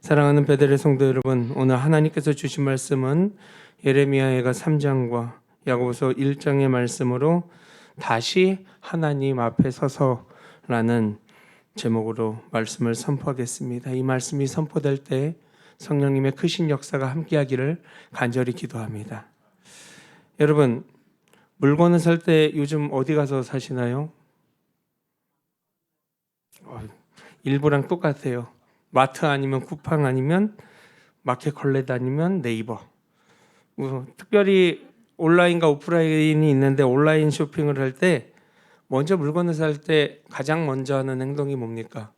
사랑하는 베델의 성도 여러분, 오늘 하나님께서 주신 말씀은 예레미야가 3장과 야고보서 1장의 말씀으로 다시 하나님 앞에 서서라는 제목으로 말씀을 선포하겠습니다. 이 말씀이 선포될 때 성령님의 크신 역사가 함께하기를 간절히 기도합니다. 여러분, 물건을 살 때 요즘 어디 가서 사시나요? 일부랑 똑같아요. 마트 아니면 쿠팡 아니면 마켓컬렛 아니면 네이버. 특별히 온라인과 오프라인이 있는데 온라인 쇼핑을 할 때 먼저 물건을 살 때 가장 먼저 하는 행동이 뭡니까?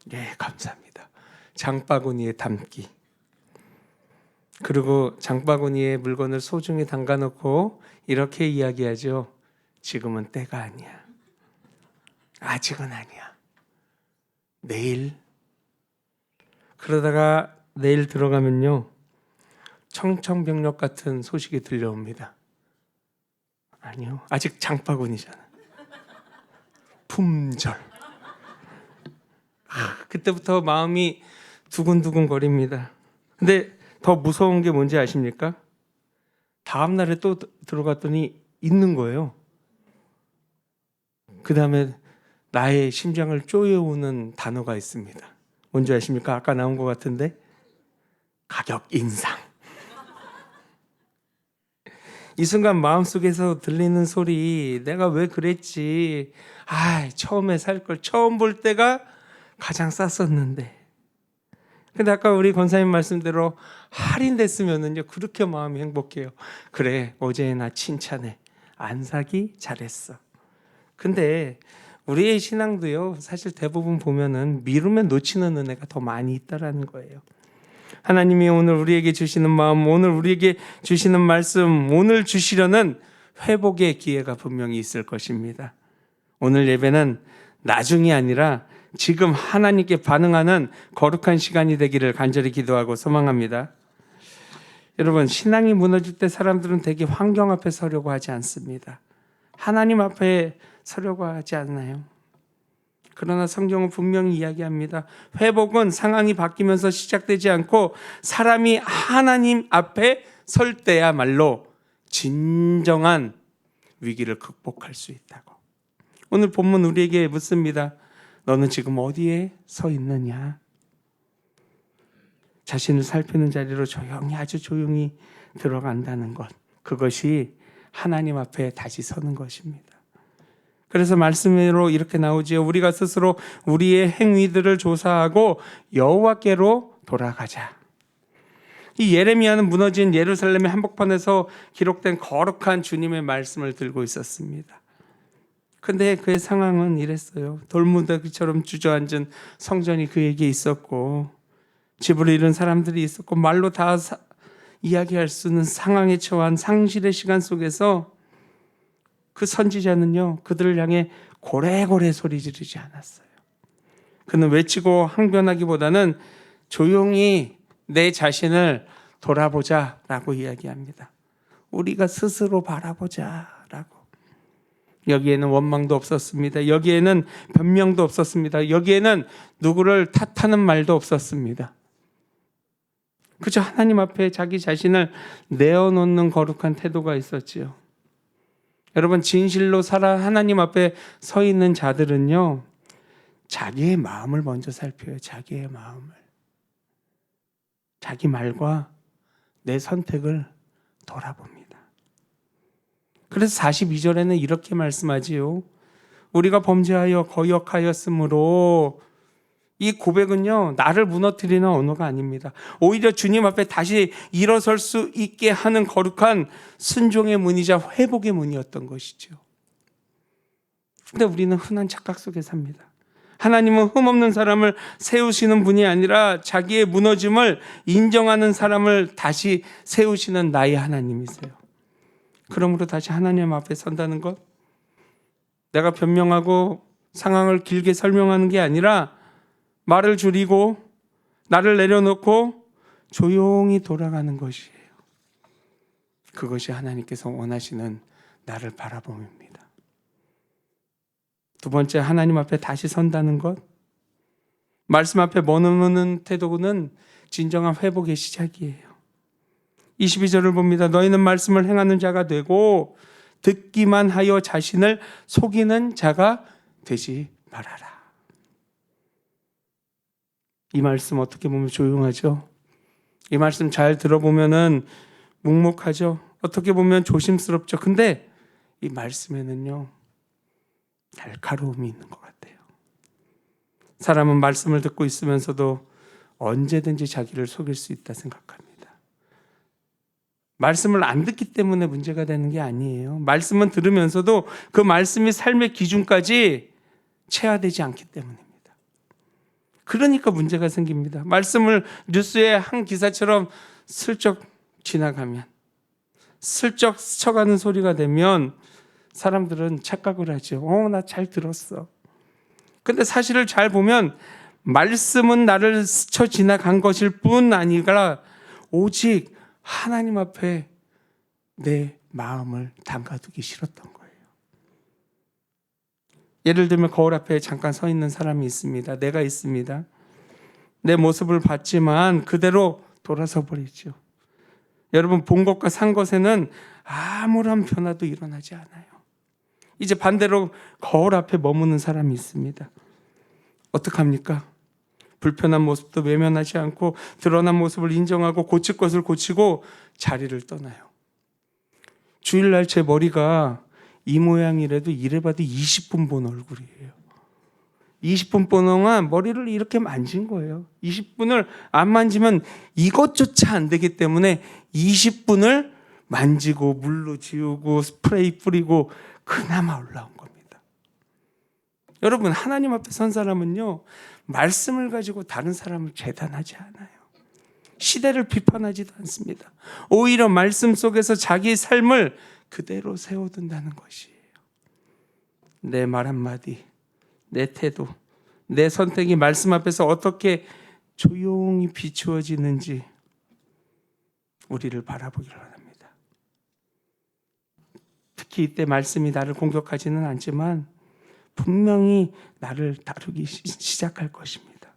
네, 감사합니다. 장바구니에 담기. 그리고 장바구니에 물건을 소중히 담가놓고 이렇게 이야기하죠. 지금은 때가 아니야. 아직은 아니야. 내일. 그러다가 내일 들어가면요, 청천벽력 같은 소식이 들려옵니다. 아니요, 아직 장바구니잖아. 품절. 그때부터 마음이 두근두근 거립니다. 근데 더 무서운 게 뭔지 아십니까? 다음 날에 또 들어갔더니 있는 거예요. 그 다음에 나의 심장을 쪼여오는 단어가 있습니다. 뭔지 아십니까? 아까 나온 것 같은데 가격 인상. 이 순간 마음속에서 들리는 소리, 내가 왜 그랬지? 처음에 살 걸 처음 볼 때가 가장 쌌었는데. 근데 아까 우리 권사님 말씀대로 할인됐으면은요, 그렇게 마음이 행복해요. 그래, 어제 나 칭찬해. 안 사기 잘했어. 근데 우리의 신앙도요, 사실 대부분 보면은 미루면 놓치는 은혜가 더 많이 있다라는 거예요. 하나님이 오늘 우리에게 주시는 마음, 오늘 우리에게 주시는 말씀, 오늘 주시려는 회복의 기회가 분명히 있을 것입니다. 오늘 예배는 나중이 아니라 지금 하나님께 반응하는 거룩한 시간이 되기를 간절히 기도하고 소망합니다. 여러분, 신앙이 무너질 때 사람들은 되게 환경 앞에 서려고 하지 않습니다. 하나님 앞에 서려고 하지 않나요? 그러나 성경은 분명히 이야기합니다. 회복은 상황이 바뀌면서 시작되지 않고 사람이 하나님 앞에 설 때야말로 진정한 위기를 극복할 수 있다고. 오늘 본문 우리에게 묻습니다. 너는 지금 어디에 서 있느냐? 자신을 살피는 자리로 조용히, 아주 조용히 들어간다는 것, 그것이 하나님 앞에 다시 서는 것입니다. 그래서 말씀으로 이렇게 나오지요. 우리가 스스로 우리의 행위들을 조사하고 여호와께로 돌아가자. 이 예레미야는 무너진 예루살렘의 한복판에서 기록된 거룩한 주님의 말씀을 들고 있었습니다. 근데 그의 상황은 이랬어요. 돌무더기처럼 주저앉은 성전이 그에게 있었고, 집을 잃은 사람들이 있었고, 말로 다 이야기할 수 있는 상황에 처한 상실의 시간 속에서 그 선지자는요, 그들을 향해 고래고래 소리 지르지 않았어요. 그는 외치고 항변하기보다는 조용히 내 자신을 돌아보자라고 이야기합니다. 우리가 스스로 바라보자라고. 여기에는 원망도 없었습니다. 여기에는 변명도 없었습니다. 여기에는 누구를 탓하는 말도 없었습니다. 그저 하나님 앞에 자기 자신을 내어놓는 거룩한 태도가 있었지요. 여러분, 진실로 살아 하나님 앞에 서 있는 자들은요, 자기의 마음을 먼저 살펴요. 자기의 마음을. 자기 말과 내 선택을 돌아봅니다. 그래서 42절에는 이렇게 말씀하지요. 우리가 범죄하여 거역하였으므로. 이 고백은요, 나를 무너뜨리는 언어가 아닙니다. 오히려 주님 앞에 다시 일어설 수 있게 하는 거룩한 순종의 문이자 회복의 문이었던 것이죠. 근데 우리는 흔한 착각 속에 삽니다. 하나님은 흠없는 사람을 세우시는 분이 아니라 자기의 무너짐을 인정하는 사람을 다시 세우시는 나의 하나님이세요. 그러므로 다시 하나님 앞에 선다는 것, 내가 변명하고 상황을 길게 설명하는 게 아니라 말을 줄이고 나를 내려놓고 조용히 돌아가는 것이에요. 그것이 하나님께서 원하시는 나를 바라봄입니다. 두 번째, 하나님 앞에 다시 선다는 것, 말씀 앞에 머무는 태도는 진정한 회복의 시작이에요. 22절을 봅니다. 너희는 말씀을 행하는 자가 되고 듣기만 하여 자신을 속이는 자가 되지 말아라. 이 말씀 어떻게 보면 조용하죠? 이 말씀 잘 들어보면은 묵묵하죠? 어떻게 보면 조심스럽죠? 근데 이 말씀에는요, 날카로움이 있는 것 같아요. 사람은 말씀을 듣고 있으면서도 언제든지 자기를 속일 수 있다 생각합니다. 말씀을 안 듣기 때문에 문제가 되는 게 아니에요. 말씀은 들으면서도 그 말씀이 삶의 기준까지 체화되지 않기 때문입니다. 그러니까 문제가 생깁니다. 말씀을 뉴스의 한 기사처럼 슬쩍 지나가면, 슬쩍 스쳐가는 소리가 되면 사람들은 착각을 하죠. 나 잘 들었어. 근데 사실을 잘 보면 말씀은 나를 스쳐 지나간 것일 뿐 아니라 오직 하나님 앞에 내 마음을 담가두기 싫었던 거예요. 예를 들면 거울 앞에 잠깐 서 있는 사람이 있습니다. 내가 있습니다. 내 모습을 봤지만 그대로 돌아서 버리죠. 여러분, 본 것과 산 것에는 아무런 변화도 일어나지 않아요. 이제 반대로 거울 앞에 머무는 사람이 있습니다. 어떡합니까? 불편한 모습도 외면하지 않고 드러난 모습을 인정하고 고칠 것을 고치고 자리를 떠나요. 주일날 제 머리가 이 모양이라도 이래봐도 20분 본 얼굴이에요. 20분 동안 머리를 이렇게 만진 거예요. 20분을 안 만지면 이것조차 안 되기 때문에 20분을 만지고 물로 지우고 스프레이 뿌리고 그나마 올라온 겁니다. 여러분, 하나님 앞에 선 사람은요, 말씀을 가지고 다른 사람을 재단하지 않아요. 시대를 비판하지도 않습니다. 오히려 말씀 속에서 자기 삶을 그대로 세워둔다는 것이에요. 내 말 한마디, 내 태도, 내 선택이 말씀 앞에서 어떻게 조용히 비추어지는지 우리를 바라보기를 원합니다. 특히 이때 말씀이 나를 공격하지는 않지만 분명히 나를 다루기 시작할 것입니다.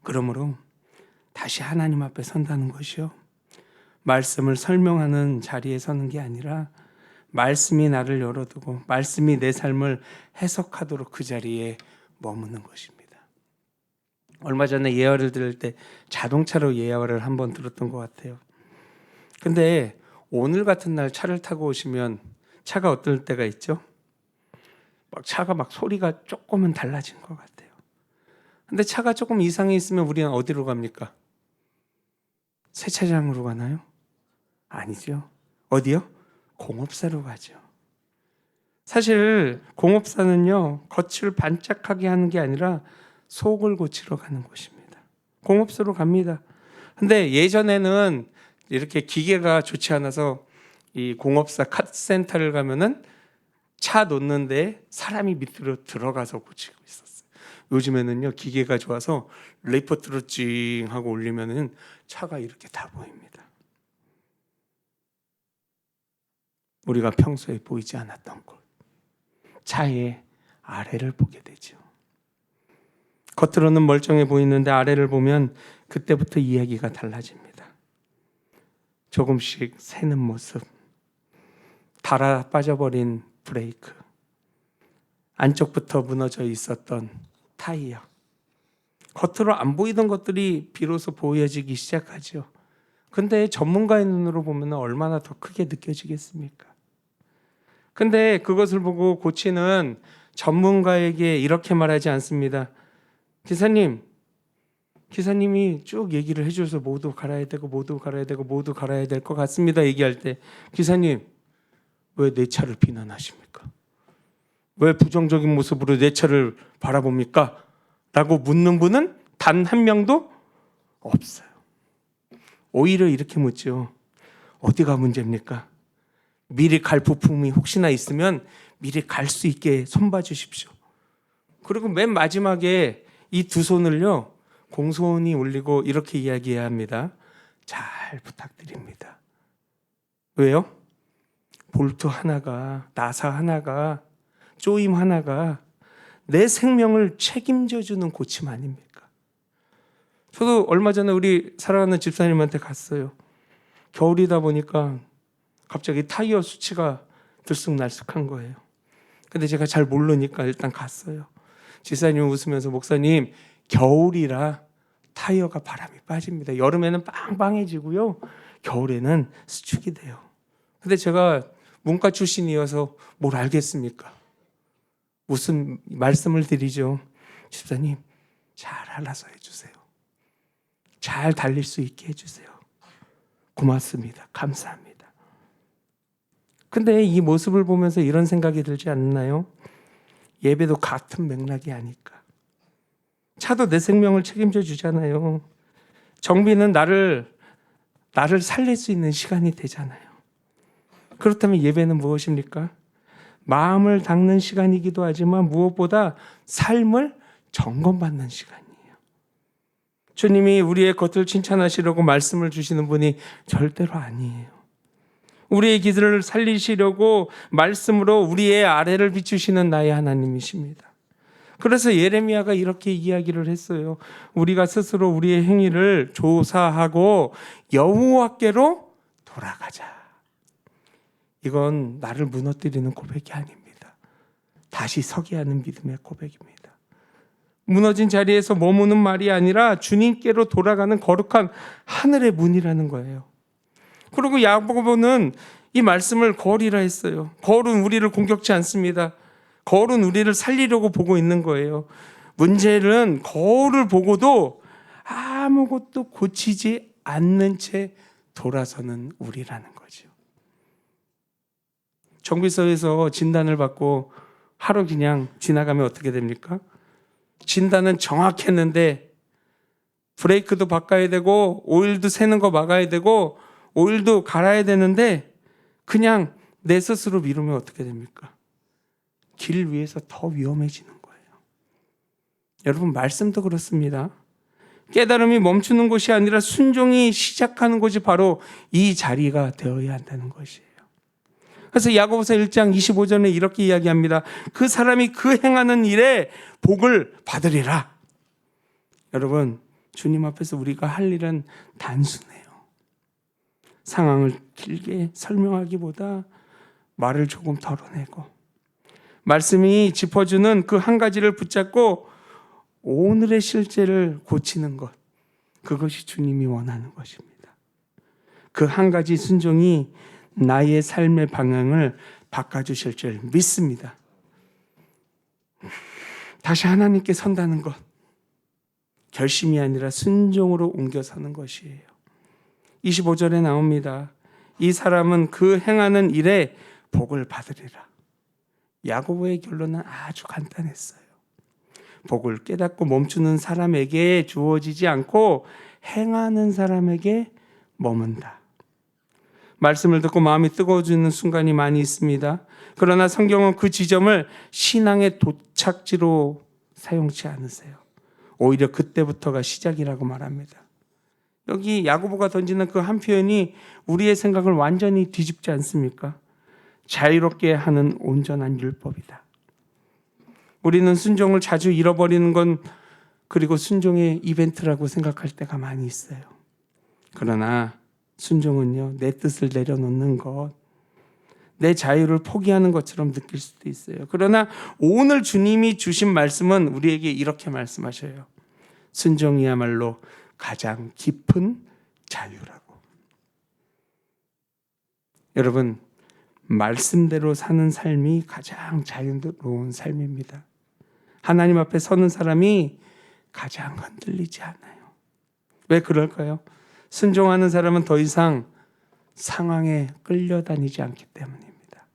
그러므로 다시 하나님 앞에 선다는 것이요, 말씀을 설명하는 자리에 서는 게 아니라 말씀이 나를 열어두고 말씀이 내 삶을 해석하도록 그 자리에 머무는 것입니다. 얼마 전에 예화를 들을 때 자동차로 예화를 한번 들었던 것 같아요. 근데 오늘 같은 날 차를 타고 오시면 차가 어떨 때가 있죠? 차가 소리가 조금은 달라진 것 같아요. 근데 차가 조금 이상이 있으면 우리는 어디로 갑니까? 세차장으로 가나요? 아니죠. 어디요? 공업사로 가죠. 사실 공업사는요, 겉을 반짝하게 하는 게 아니라 속을 고치러 가는 곳입니다. 공업소로 갑니다. 근데 예전에는 이렇게 기계가 좋지 않아서 이 공업사 카센터를 가면은 차 놓는데 사람이 밑으로 들어가서 고치고 있었어요. 요즘에는요, 기계가 좋아서 레이포트로 찡 하고 올리면은 차가 이렇게 다 보입니다. 우리가 평소에 보이지 않았던 곳, 차의 아래를 보게 되죠. 겉으로는 멀쩡해 보이는데 아래를 보면 그때부터 이야기가 달라집니다. 조금씩 새는 모습, 닳아 빠져버린 브레이크, 안쪽부터 무너져 있었던 타이어, 겉으로 안 보이던 것들이 비로소 보여지기 시작하죠. 근데 전문가의 눈으로 보면 얼마나 더 크게 느껴지겠습니까? 근데 그것을 보고 고치는 전문가에게 이렇게 말하지 않습니다. 기사님이 쭉 얘기를 해줘서 모두 갈아야 되고 모두 갈아야 되고 모두 갈아야 될 것 같습니다. 얘기할 때 기사님, 왜 내 차를 비난하십니까? 왜 부정적인 모습으로 내 차를 바라봅니까? 라고 묻는 분은 단 한 명도 없어요. 오히려 이렇게 묻죠. 어디가 문제입니까? 미리 갈 부품이 혹시나 있으면 미리 갈 수 있게 손봐 주십시오. 그리고 맨 마지막에 이 두 손을요, 공손히 올리고 이렇게 이야기해야 합니다. 잘 부탁드립니다. 왜요? 볼트 하나가, 나사 하나가, 조임 하나가 내 생명을 책임져주는 고침 아닙니까? 저도 얼마 전에 우리 사랑하는 집사님한테 갔어요. 겨울이다 보니까 갑자기 타이어 수치가 들쑥날쑥한 거예요. 근데 제가 잘 모르니까 일단 갔어요. 집사님 웃으면서, 목사님, 겨울이라 타이어가 바람이 빠집니다. 여름에는 빵빵해지고요, 겨울에는 수축이 돼요. 근데 제가 문과 출신이어서 뭘 알겠습니까? 무슨 말씀을 드리죠? 집사님, 잘 알아서 해주세요. 잘 달릴 수 있게 해주세요. 고맙습니다. 감사합니다. 근데 이 모습을 보면서 이런 생각이 들지 않나요? 예배도 같은 맥락이 아닐까. 차도 내 생명을 책임져 주잖아요. 정비는 나를 살릴 수 있는 시간이 되잖아요. 그렇다면 예배는 무엇입니까? 마음을 닦는 시간이기도 하지만 무엇보다 삶을 점검받는 시간이에요. 주님이 우리의 겉을 칭찬하시려고 말씀을 주시는 분이 절대로 아니에요. 우리의 기도를 살리시려고 말씀으로 우리의 아래를 비추시는 나의 하나님이십니다. 그래서 예레미야가 이렇게 이야기를 했어요. 우리가 스스로 우리의 행위를 조사하고 여호와께로 돌아가자. 이건 나를 무너뜨리는 고백이 아닙니다. 다시 서게 하는 믿음의 고백입니다. 무너진 자리에서 머무는 말이 아니라 주님께로 돌아가는 거룩한 하늘의 문이라는 거예요. 그리고 야고보는 이 말씀을 거울이라 했어요. 거울은 우리를 공격지 않습니다. 거울은 우리를 살리려고 보고 있는 거예요. 문제는 거울을 보고도 아무것도 고치지 않는 채 돌아서는 우리라는 거죠. 정비소에서 진단을 받고 하루 그냥 지나가면 어떻게 됩니까? 진단은 정확했는데 브레이크도 바꿔야 되고 오일도 새는 거 막아야 되고 오일도 갈아야 되는데 그냥 내 스스로 미루면 어떻게 됩니까? 길 위에서 더 위험해지는 거예요. 여러분, 말씀도 그렇습니다. 깨달음이 멈추는 곳이 아니라 순종이 시작하는 곳이 바로 이 자리가 되어야 한다는 것이에요. 그래서 야고보서 1장 25절에 이렇게 이야기합니다. 그 사람이 그 행하는 일에 복을 받으리라. 여러분, 주님 앞에서 우리가 할 일은 단순해요. 상황을 길게 설명하기보다 말을 조금 덜어내고 말씀이 짚어주는 그 한 가지를 붙잡고 오늘의 실제를 고치는 것, 그것이 주님이 원하는 것입니다. 그 한 가지 순종이 나의 삶의 방향을 바꿔주실 줄 믿습니다. 다시 하나님께 선다는 것, 결심이 아니라 순종으로 옮겨서는 것이에요. 25절에 나옵니다. 이 사람은 그 행하는 일에 복을 받으리라. 야고보의 결론은 아주 간단했어요. 복을 깨닫고 멈추는 사람에게 주어지지 않고 행하는 사람에게 머문다. 말씀을 듣고 마음이 뜨거워지는 순간이 많이 있습니다. 그러나 성경은 그 지점을 신앙의 도착지로 사용치 않으세요. 오히려 그때부터가 시작이라고 말합니다. 여기 야고보가 던지는 그 한 표현이 우리의 생각을 완전히 뒤집지 않습니까? 자유롭게 하는 온전한 율법이다. 우리는 순종을 자주 잃어버리는 건 그리고 순종의 이벤트라고 생각할 때가 많이 있어요. 그러나 순종은요, 내 뜻을 내려놓는 것, 내 자유를 포기하는 것처럼 느낄 수도 있어요. 그러나 오늘 주님이 주신 말씀은 우리에게 이렇게 말씀하셔요. 순종이야말로 가장 깊은 자유라고. 여러분, 말씀대로 사는 삶이 가장 자유로운 삶입니다. 하나님 앞에 서는 사람이 가장 흔들리지 않아요. 왜 그럴까요? 순종하는 사람은 더 이상 상황에 끌려다니지 않기 때문입니다.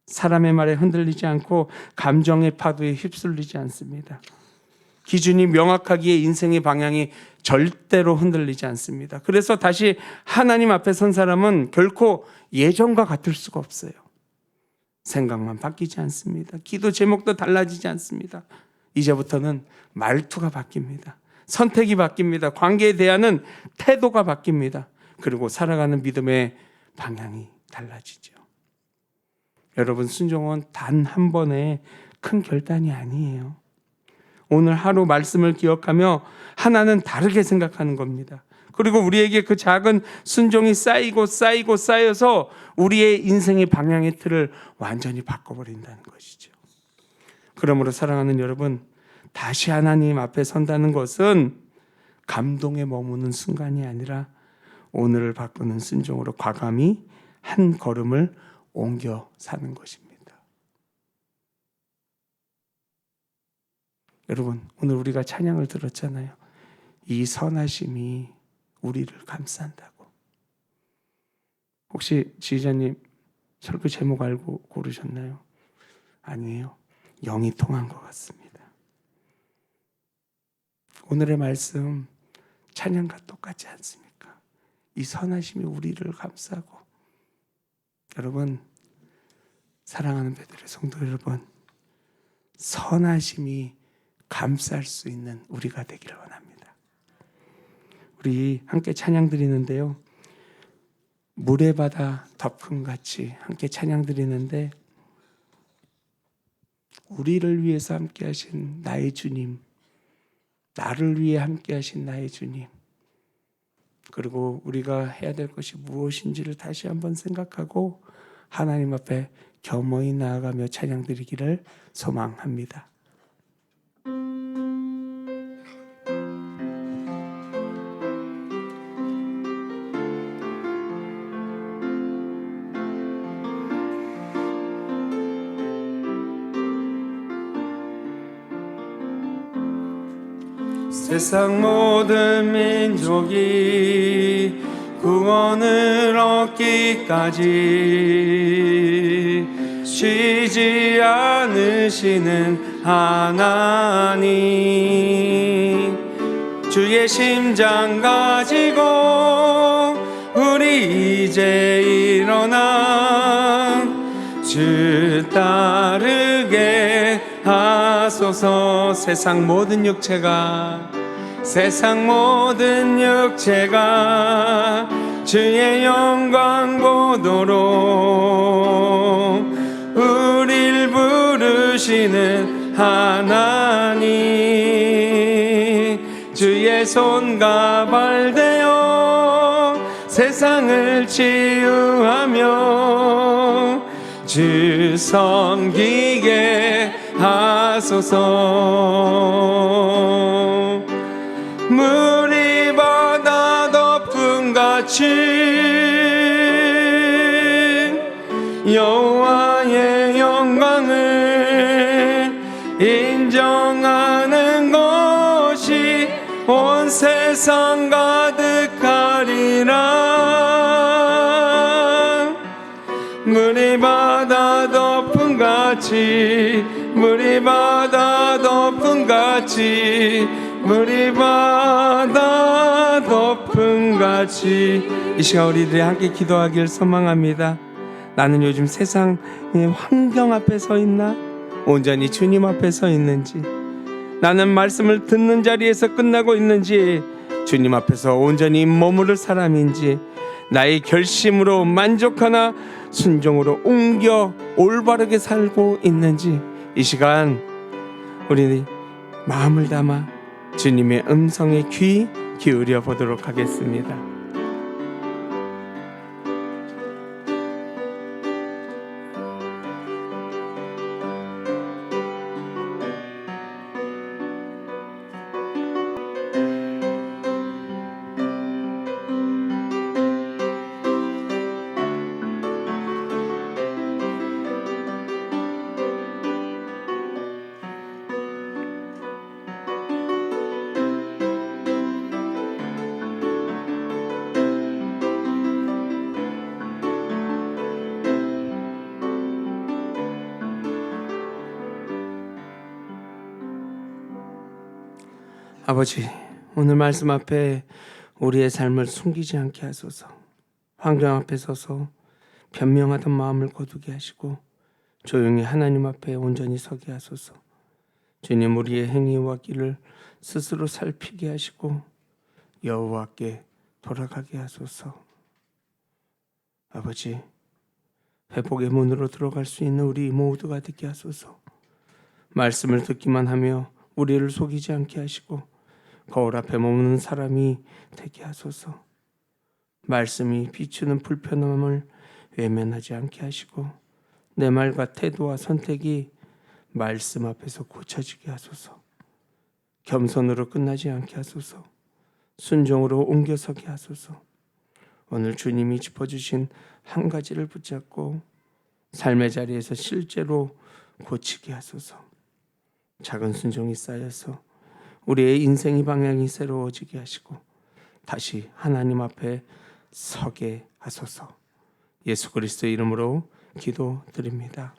사람의 말에 흔들리지 않고 감정의 파도에 휩쓸리지 않습니다. 기준이 명확하기에 인생의 방향이 절대로 흔들리지 않습니다. 그래서 다시 하나님 앞에 선 사람은 결코 예전과 같을 수가 없어요. 생각만 바뀌지 않습니다. 기도 제목도 달라지지 않습니다. 이제부터는 말투가 바뀝니다. 선택이 바뀝니다. 관계에 대한 태도가 바뀝니다. 그리고 살아가는 믿음의 방향이 달라지죠. 여러분, 순종은 단 한 번의 큰 결단이 아니에요. 오늘 하루 말씀을 기억하며 하나는 다르게 생각하는 겁니다. 그리고 우리에게 그 작은 순종이 쌓여서 우리의 인생의 방향의 틀을 완전히 바꿔버린다는 것이죠. 그러므로 사랑하는 여러분, 다시 하나님 앞에 선다는 것은 감동에 머무는 순간이 아니라 오늘을 바꾸는 순종으로 과감히 한 걸음을 옮겨 사는 것입니다. 여러분, 오늘 우리가 찬양을 들었잖아요. 이 선하심이 우리를 감싼다고. 혹시 지휘자님 설교 제목 알고 고르셨나요? 아니에요. 영이 통한 것 같습니다. 오늘의 말씀 찬양과 똑같지 않습니까? 이 선하심이 우리를 감싸고. 여러분, 사랑하는 베들의 성도 여러분, 선하심이 감쌀 수 있는 우리가 되기를 원합니다. 우리 함께 찬양 드리는데요, 물의 바다 덮음같이 함께 찬양 드리는데, 우리를 위해서 함께 하신 나의 주님, 나를 위해 함께 하신 나의 주님, 그리고 우리가 해야 될 것이 무엇인지를 다시 한번 생각하고 하나님 앞에 겸허히 나아가며 찬양 드리기를 소망합니다. 세상 모든 민족이 구원을 얻기까지 쉬지 않으시는 하나님, 주의 심장 가지고 우리 이제 일어나 주 따르게 하소서. 세상 모든 육체가 주의 영광 보도록 우릴 부르시는 하나님, 주의 손과 발 되어 세상을 치유하며 주 섬기게 하소서. 물이 바다 덮음같이 여호와의 영광을 인정하는 것이 온 세상 가득하리라. 물이 바다 덮음같이, 물이 바다 덮음같이, 물이 바다 덮음같이. 이 시간 우리들이 함께 기도하길 소망합니다. 나는 요즘 세상의 환경 앞에 서 있나? 온전히 주님 앞에 서 있는지, 나는 말씀을 듣는 자리에서 끝나고 있는지, 주님 앞에서 온전히 머무를 사람인지, 나의 결심으로 만족하나 순종으로 옮겨 올바르게 살고 있는지, 이 시간 우리 마음을 담아 주님의 음성에 귀 기울여 보도록 하겠습니다. 아버지, 오늘 말씀 앞에 우리의 삶을 숨기지 않게 하소서. 환경 앞에 서서 변명하던 마음을 거두게 하시고 조용히 하나님 앞에 온전히 서게 하소서. 주님, 우리의 행위와 길을 스스로 살피게 하시고 여호와께 돌아가게 하소서. 아버지, 회복의 문으로 들어갈 수 있는 우리 모두가 되게 하소서. 말씀을 듣기만 하며 우리를 속이지 않게 하시고 거울 앞에 머무는 사람이 되게 하소서. 말씀이 비추는 불편함을 외면하지 않게 하시고 내 말과 태도와 선택이 말씀 앞에서 고쳐지게 하소서. 겸손으로 끝나지 않게 하소서. 순종으로 옮겨서게 하소서. 오늘 주님이 짚어주신 한 가지를 붙잡고 삶의 자리에서 실제로 고치게 하소서. 작은 순종이 쌓여서 우리의 인생의 방향이 새로워지게 하시고 다시 하나님 앞에 서게 하소서. 예수 그리스도의 이름으로 기도드립니다.